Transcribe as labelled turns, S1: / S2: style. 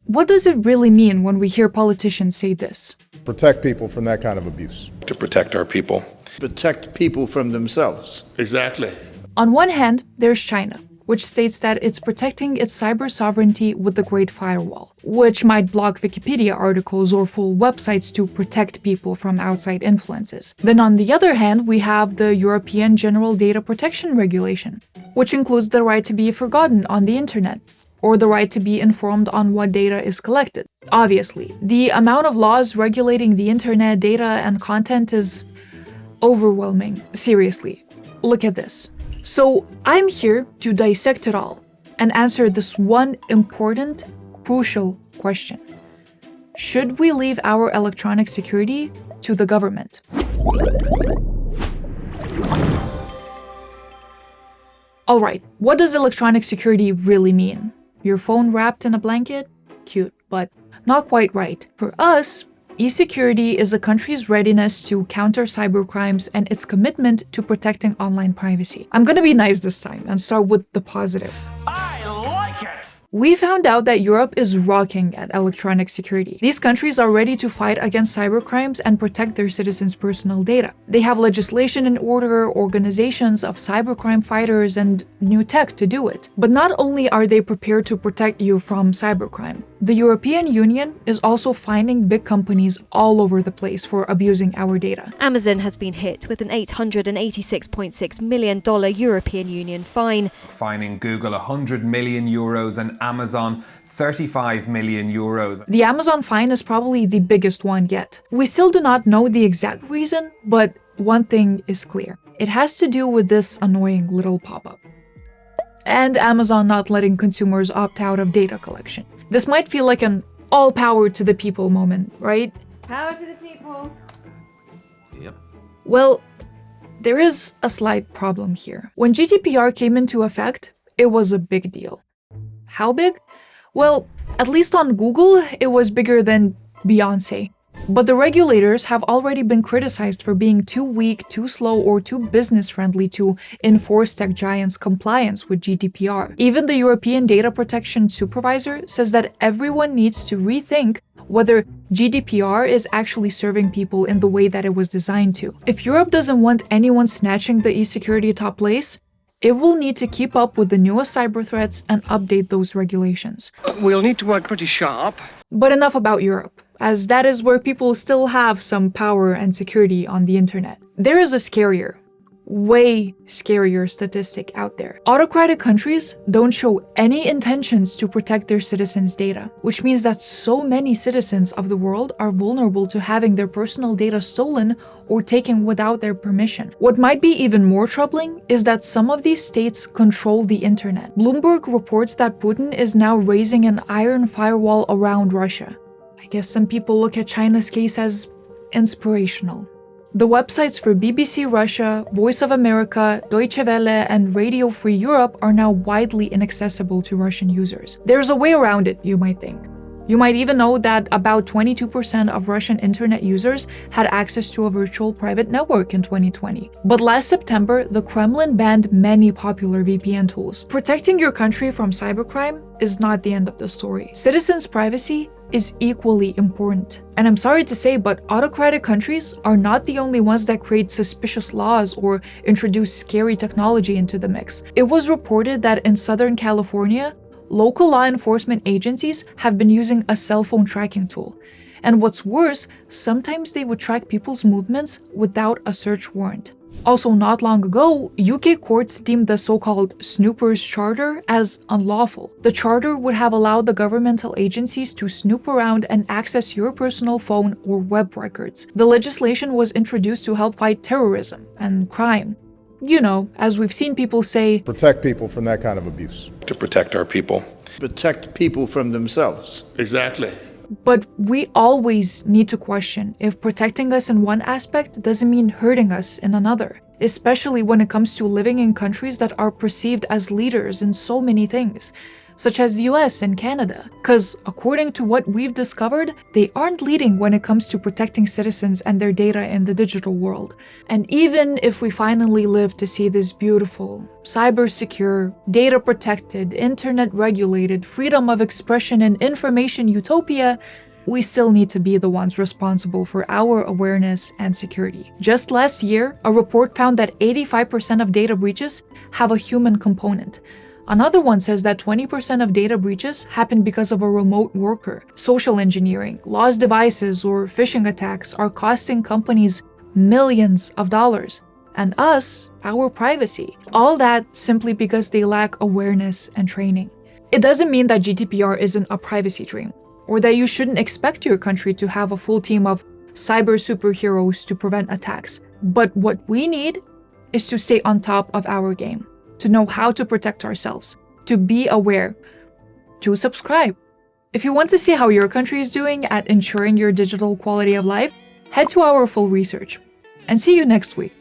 S1: what does it really mean when we hear politicians say this?
S2: Protect people from that kind of abuse.
S3: To protect our people.
S4: Protect people from themselves.
S3: Exactly.
S1: On one hand, there's China, which states that it's protecting its cyber sovereignty with the Great Firewall, which might block Wikipedia articles or full websites to protect people from outside influences. Then on the other hand, we have the European General Data Protection Regulation, which includes the right to be forgotten on the internet, or the right to be informed on what data is collected. Obviously, the amount of laws regulating the internet data and content is overwhelming. Seriously, look at this. So I'm here to dissect it all and answer this one important, crucial question. Should we leave our electronic security to the government? Alright, what does electronic security really mean? Your phone wrapped in a blanket? Cute, but not quite right. For us, e-security is a country's readiness to counter cybercrimes and its commitment to protecting online privacy. I'm gonna be nice this time and start with the positive.
S5: I like it!
S1: We found out that Europe is rocking at electronic security. These countries are ready to fight against cybercrimes and protect their citizens' personal data. They have legislation in order, organizations of cybercrime fighters, and new tech to do it. But not only are they prepared to protect you from cybercrime, the European Union is also fining big companies all over the place for abusing our data.
S6: Amazon has been hit with an $886.6 million European Union fine.
S7: Fining Google €100 million and Amazon €35 million.
S1: The Amazon fine is probably the biggest one yet. We still do not know the exact reason, but one thing is clear. It has to do with this annoying little pop-up. And Amazon not letting consumers opt out of data collection. This might feel like an all power to the people moment, right?
S8: Power to the people.
S7: Yep.
S1: Well, there is a slight problem here. When GDPR came into effect, it was a big deal. How big? Well, at least on Google, it was bigger than Beyoncé. But the regulators have already been criticized for being too weak, too slow, or too business-friendly to enforce tech giants' compliance with GDPR. Even the European Data Protection Supervisor says that everyone needs to rethink whether GDPR is actually serving people in the way that it was designed to. If Europe doesn't want anyone snatching the e-security top place, it will need to keep up with the newest cyber threats and update those regulations.
S5: We'll need to work pretty sharp.
S1: But enough about Europe, as that is where people still have some power and security on the internet. There is a scarier, way scarier statistic out there. Autocratic countries don't show any intentions to protect their citizens' data, which means that so many citizens of the world are vulnerable to having their personal data stolen or taken without their permission. What might be even more troubling is that some of these states control the internet. Bloomberg reports that Putin is now raising an iron firewall around Russia. I guess some people look at China's case as inspirational. The websites for BBC Russia, Voice of America, Deutsche Welle, and Radio Free Europe are now widely inaccessible to Russian users. There's a way around it, you might think. You might even know that about 22% of Russian internet users had access to a virtual private network in 2020. But last September, the Kremlin banned many popular VPN tools. Protecting your country from cybercrime is not the end of the story. Citizens' privacy is equally important. And I'm sorry to say, but autocratic countries are not the only ones that create suspicious laws or introduce scary technology into the mix. It was reported that in Southern California, local law enforcement agencies have been using a cell phone tracking tool. And what's worse, sometimes they would track people's movements without a search warrant. Also, not long ago, UK courts deemed the so-called Snoopers Charter as unlawful. The charter would have allowed the governmental agencies to snoop around and access your personal phone or web records. The legislation was introduced to help fight terrorism and crime. You know, as we've seen people say,
S2: protect people from that kind of abuse.
S3: To protect our people.
S4: Protect people from themselves.
S3: Exactly.
S1: But we always need to question if protecting us in one aspect doesn't mean hurting us in another, especially when it comes to living in countries that are perceived as leaders in so many things, such as the US and Canada. Because according to what we've discovered, they aren't leading when it comes to protecting citizens and their data in the digital world. And even if we finally live to see this beautiful, cyber-secure, data-protected, internet-regulated, freedom of expression and information utopia, we still need to be the ones responsible for our awareness and security. Just last year, a report found that 85% of data breaches have a human component. Another one says that 20% of data breaches happen because of a remote worker. Social engineering, lost devices, or phishing attacks are costing companies millions of dollars. And us, our privacy. All that simply because they lack awareness and training. It doesn't mean that GDPR isn't a privacy dream, or that you shouldn't expect your country to have a full team of cyber superheroes to prevent attacks. But what we need is to stay on top of our game, to know how to protect ourselves, to be aware, to subscribe. If you want to see how your country is doing at ensuring your digital quality of life, head to our full research. And see you next week.